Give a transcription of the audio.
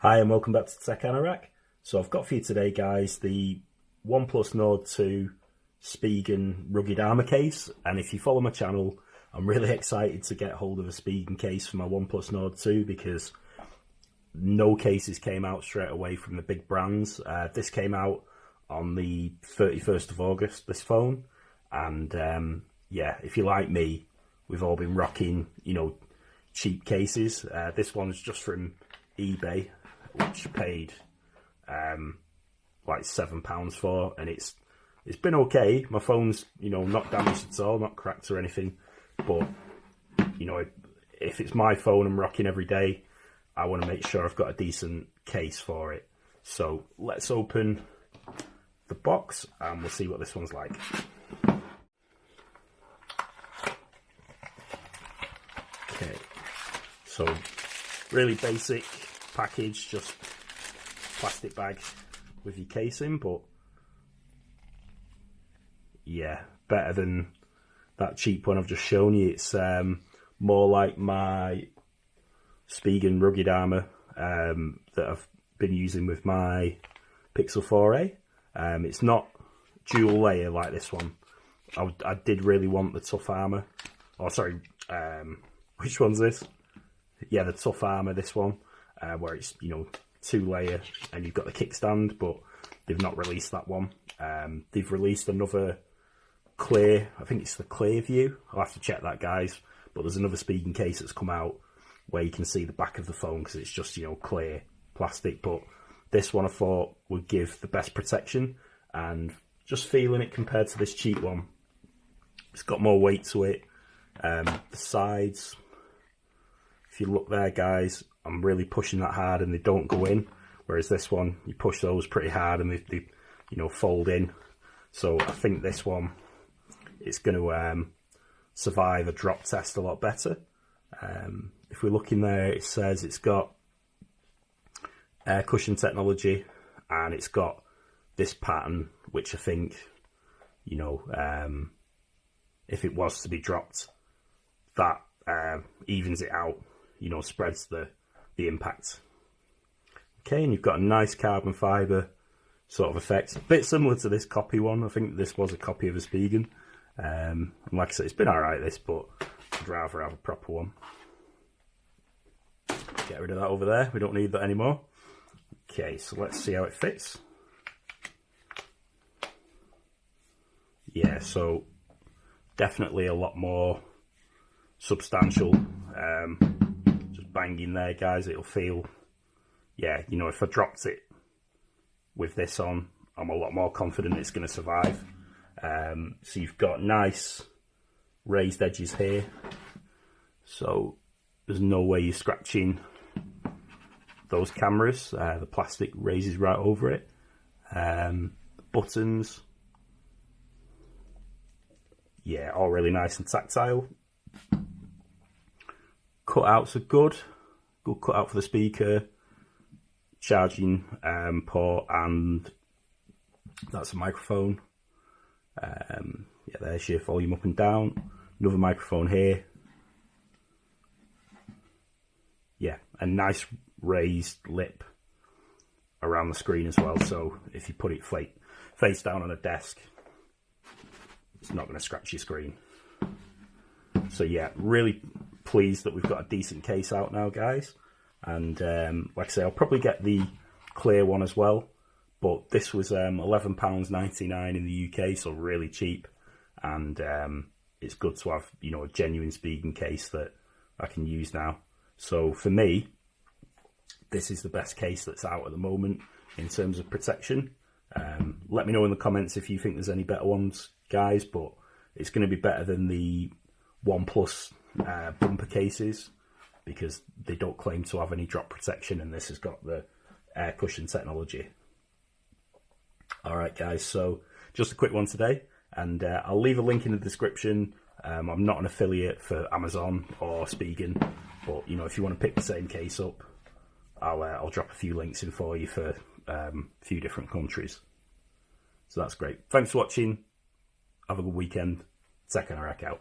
Hi and welcome back to Tech Anorak. So I've got for you today, guys, the OnePlus Nord 2 Spigen Rugged Armor case. And if you follow my channel, I'm really excited to get hold of a Spigen case for my OnePlus Nord 2 because no cases came out straight away from the big brands. This came out on the 31st of August, this phone. And yeah, if you like me, we've all been rocking, cheap cases. This one's just from eBay, which I paid like £7 for, and it's been okay. My phone's not damaged at all, not cracked or anything, but if it's my phone I'm rocking every day, I want to make sure I've got a decent case for it. So let's open the box and we'll see what this one's like. Okay, so really basic package, just plastic bag with your case in, but yeah, better than that cheap one I've just shown you. It's more like my Spigen Rugged Armor that I've been using with my Pixel 4a. It's not dual layer like this one. I did really want the tough armor. Oh, sorry, which one's this? Yeah, the tough armor, this one, where it's, 2-layer and you've got the kickstand, but they've not released that one. They've released another clear, I think it's the clear view. I'll have to check that, guys. But there's another Spigen case that's come out where you can see the back of the phone because it's just, clear plastic. But this one I thought would give the best protection, and just feeling it compared to this cheap one, it's got more weight to it. The sides, if you look there, guys, I'm really pushing that hard and they don't go in, whereas this one, you push those pretty hard and they fold in. So I think this one is going to survive a drop test a lot better. If we look in there, it says it's got air cushion technology and it's got this pattern, which I think, if it was to be dropped, that evens it out, spreads the impact. Okay, and you've got a nice carbon fibre sort of effect, a bit similar to this copy one. I think this was a copy of a Spigen. And like I said, it's been alright this, but I'd rather have a proper one. Get rid of that over there, we don't need that anymore. Okay, so let's see how it fits. Yeah, so definitely a lot more substantial. Just banging there, guys, it'll feel, yeah, if I dropped it with this on, I'm a lot more confident it's going to survive. So you've got nice raised edges here, so there's no way you're scratching those cameras. The plastic raises right over it. The buttons, yeah, all really nice and tactile. Cutouts are good cutout for the speaker, charging port, and that's a microphone. Yeah, there's your volume up and down. Another microphone here. Yeah, a nice raised lip around the screen as well, so if you put it face down on a desk, it's not going to scratch your screen. So yeah, really pleased that we've got a decent case out now, guys. And like I say, I'll probably get the clear one as well, but this was £11.99 in the UK, so really cheap. And it's good to have, a genuine Spigen case that I can use now. So for me, this is the best case that's out at the moment in terms of protection. Let me know in the comments if you think there's any better ones, guys, but it's going to be better than the OnePlus bumper cases because they don't claim to have any drop protection, and this has got the air cushion technology. Alright, guys, so just a quick one today, and I'll leave a link in the description. I'm not an affiliate for Amazon or Spigen, but if you want to pick the same case up, I'll drop a few links in for you for a few different countries. So that's great. Thanks for watching. Have a good weekend. Tech Anorak out.